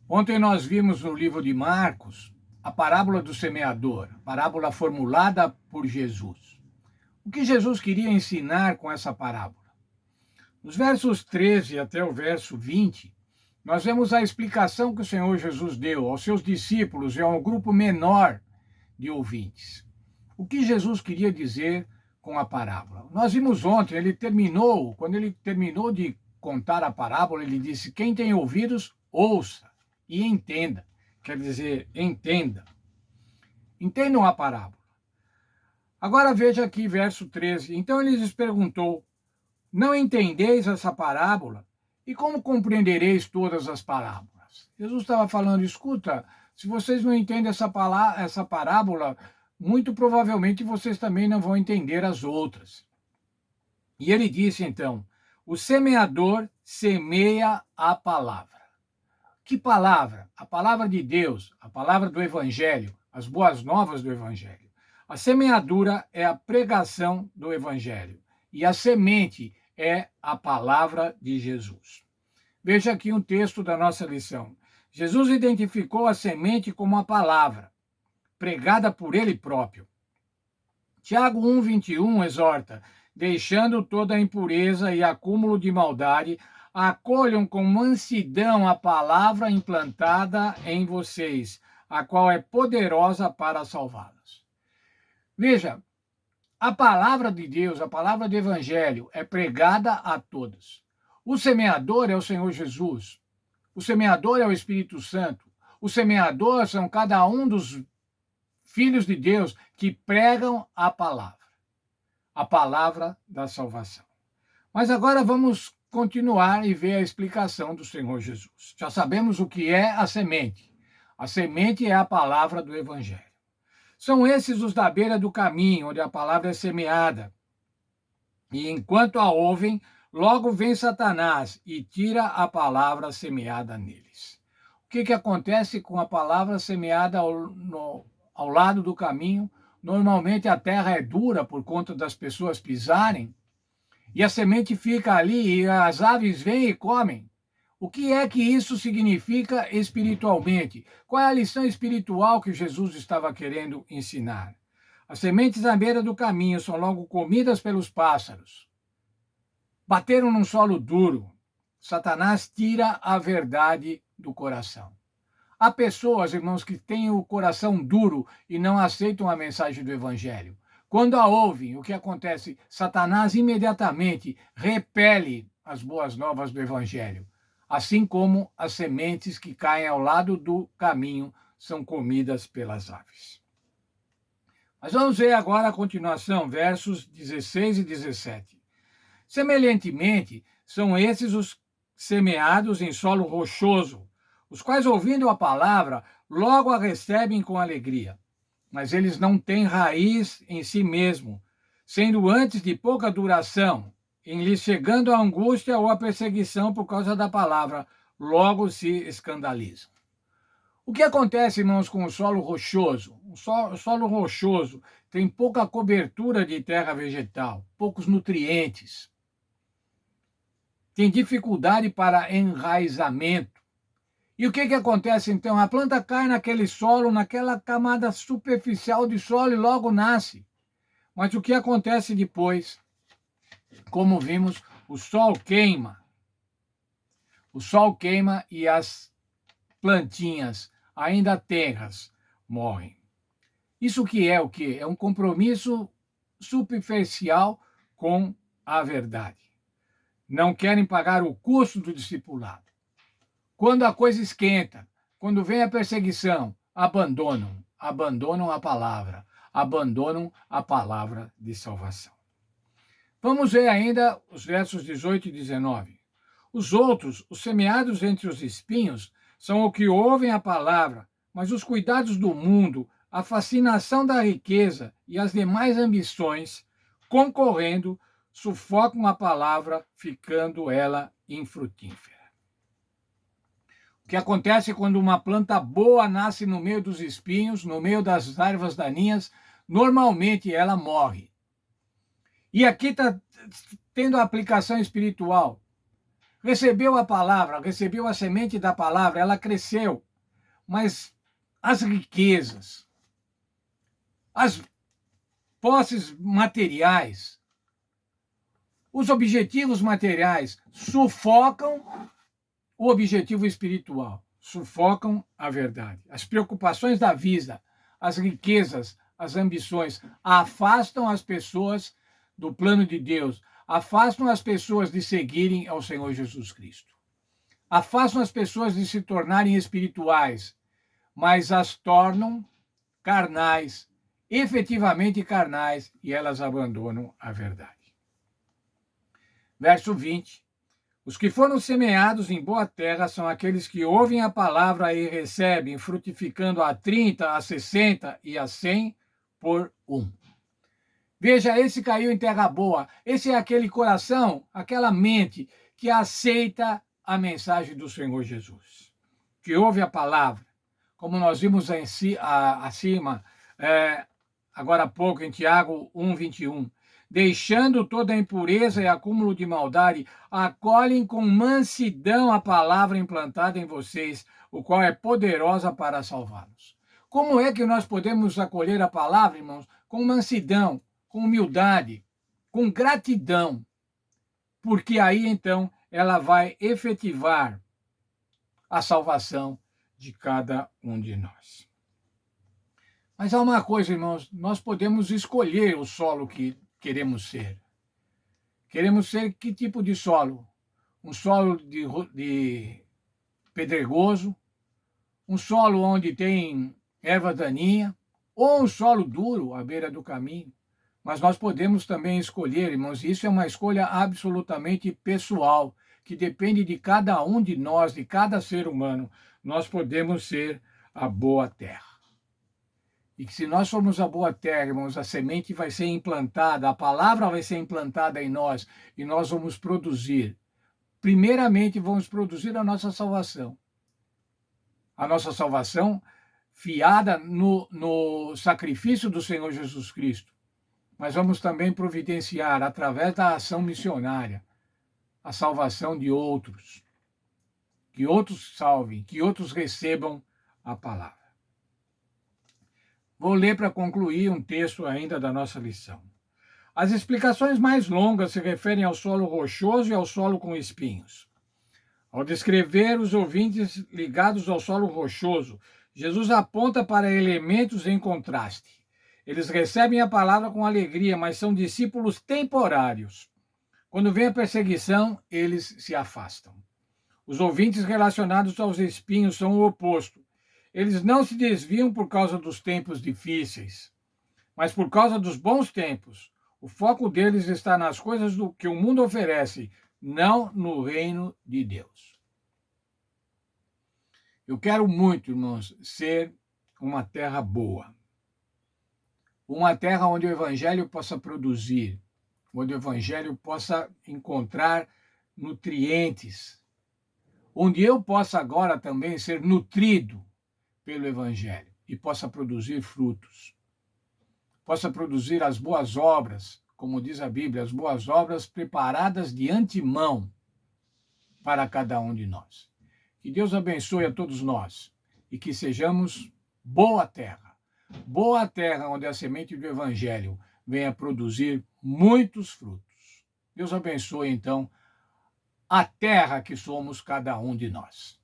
Ontem nós vimos no livro de Marcos a parábola do semeador, parábola formulada por Jesus. O que Jesus queria ensinar com essa parábola? Nos versos 13 até o verso 20, nós vemos a explicação que o Senhor Jesus deu aos seus discípulos e a um grupo menor de ouvintes. O que Jesus queria dizer com a parábola? Nós vimos ontem, quando ele terminou de contar a parábola, ele disse: quem tem ouvidos, ouça e entenda. Quer dizer, entenda. Entendam a parábola. Agora veja aqui, verso 13. Então ele lhes perguntou: não entendeis essa parábola? E como compreendereis todas as parábolas? Jesus estava falando: escuta, se vocês não entendem essa parábola, muito provavelmente vocês também não vão entender as outras. E ele disse então: o semeador semeia a palavra. Que palavra? A palavra de Deus, a palavra do Evangelho, as boas novas do Evangelho. A semeadura é a pregação do Evangelho e a semente é a palavra de Jesus. Veja aqui um texto da nossa lição. Jesus identificou a semente como a palavra, pregada por ele próprio. Tiago 1:21 exorta: deixando toda a impureza e acúmulo de maldade, acolham com mansidão a palavra implantada em vocês, a qual é poderosa para salvá-los. Veja, a palavra de Deus, a palavra do Evangelho, é pregada a todos. O semeador é o Senhor Jesus. O semeador é o Espírito Santo. O semeador são cada um dos filhos de Deus que pregam a palavra da salvação. Mas agora vamos continuar e ver a explicação do Senhor Jesus. Já sabemos o que é a semente. A semente é a palavra do Evangelho. São esses os da beira do caminho, onde a palavra é semeada. E enquanto a ouvem, logo vem Satanás e tira a palavra semeada neles. O que acontece com a palavra semeada ao lado do caminho? Normalmente a terra é dura por conta das pessoas pisarem, e a semente fica ali e as aves vêm e comem. O que é que isso significa espiritualmente? Qual é a lição espiritual que Jesus estava querendo ensinar? As sementes à beira do caminho são logo comidas pelos pássaros. Bateram num solo duro. Satanás tira a verdade do coração. Há pessoas, irmãos, que têm o coração duro e não aceitam a mensagem do Evangelho. Quando a ouvem, o que acontece? Satanás imediatamente repele as boas novas do Evangelho, assim como as sementes que caem ao lado do caminho são comidas pelas aves. Mas vamos ver agora a continuação, versos 16 e 17. Semelhantemente, são esses os semeados em solo rochoso, os quais, ouvindo a palavra, logo a recebem com alegria. Mas eles não têm raiz em si mesmo, sendo antes de pouca duração, em lhes chegando a angústia ou a perseguição por causa da palavra, logo se escandalizam. O que acontece, irmãos, com o solo rochoso? O solo rochoso tem pouca cobertura de terra vegetal, poucos nutrientes, tem dificuldade para enraizamento. E o que acontece então? A planta cai naquele solo, naquela camada superficial de solo e logo nasce. Mas o que acontece depois? Como vimos, o sol queima. O sol queima e as plantinhas, ainda terras, morrem. Isso que é o quê? É um compromisso superficial com a verdade. Não querem pagar o custo do discipulado. Quando a coisa esquenta, quando vem a perseguição, abandonam a palavra, abandonam a palavra de salvação. Vamos ver ainda os versos 18 e 19. Os outros, os semeados entre os espinhos, são os que ouvem a palavra, mas os cuidados do mundo, a fascinação da riqueza e as demais ambições, concorrendo, sufocam a palavra, ficando ela infrutífera. O que acontece quando uma planta boa nasce no meio dos espinhos, no meio das ervas daninhas, normalmente ela morre. E aqui está tendo a aplicação espiritual. recebeu a palavra, recebeu a semente da palavra, ela cresceu, mas as riquezas, as posses materiais, os objetivos materiais sufocam o objetivo espiritual, sufocam a verdade. As preocupações da vida, as riquezas, as ambições afastam as pessoas do plano de Deus, afastam as pessoas de seguirem ao Senhor Jesus Cristo. Afastam as pessoas de se tornarem espirituais, mas as tornam carnais, efetivamente carnais, e elas abandonam a verdade. Verso 20. Os que foram semeados em boa terra são aqueles que ouvem a palavra e recebem, frutificando a 30, a 60 e a 100 por um. Veja, esse caiu em terra boa. Esse é aquele coração, aquela mente que aceita a mensagem do Senhor Jesus, que ouve a palavra, como nós vimos acima, agora há pouco, em Tiago 1:21. Deixando toda a impureza e acúmulo de maldade, acolhem com mansidão a palavra implantada em vocês, o qual é poderosa para salvá-los. Como é que nós podemos acolher a palavra, irmãos? Com mansidão, com humildade, com gratidão, porque aí então ela vai efetivar a salvação de cada um de nós. Mas há uma coisa, irmãos, nós podemos escolher o solo que queremos ser. Queremos ser que tipo de solo? Um solo de pedregoso, um solo onde tem erva daninha, ou um solo duro à beira do caminho. Mas nós podemos também escolher, irmãos, e isso é uma escolha absolutamente pessoal, que depende de cada um de nós, de cada ser humano. Nós podemos ser a boa terra. E que se nós formos a boa terra, irmãos, a semente vai ser implantada, a palavra vai ser implantada em nós e nós vamos produzir. Primeiramente, vamos produzir a nossa salvação. A nossa salvação fiada no sacrifício do Senhor Jesus Cristo. Mas vamos também providenciar, através da ação missionária, a salvação de outros. Que outros salvem, que outros recebam a palavra. Vou ler para concluir um texto ainda da nossa lição. As explicações mais longas se referem ao solo rochoso e ao solo com espinhos. Ao descrever os ouvintes ligados ao solo rochoso, Jesus aponta para elementos em contraste. Eles recebem a palavra com alegria, mas são discípulos temporários. Quando vem a perseguição, eles se afastam. Os ouvintes relacionados aos espinhos são o oposto. Eles não se desviam por causa dos tempos difíceis, mas por causa dos bons tempos. O foco deles está nas coisas que o mundo oferece, não no reino de Deus. Eu quero muito, irmãos, ser uma terra boa. Uma terra onde o evangelho possa produzir, onde o evangelho possa encontrar nutrientes, onde eu possa agora também ser nutrido pelo evangelho e possa produzir frutos. Possa produzir as boas obras, como diz a Bíblia, as boas obras preparadas de antemão para cada um de nós. Que Deus abençoe a todos nós e que sejamos boa terra onde a semente do evangelho venha produzir muitos frutos. Deus abençoe, então, a terra que somos cada um de nós.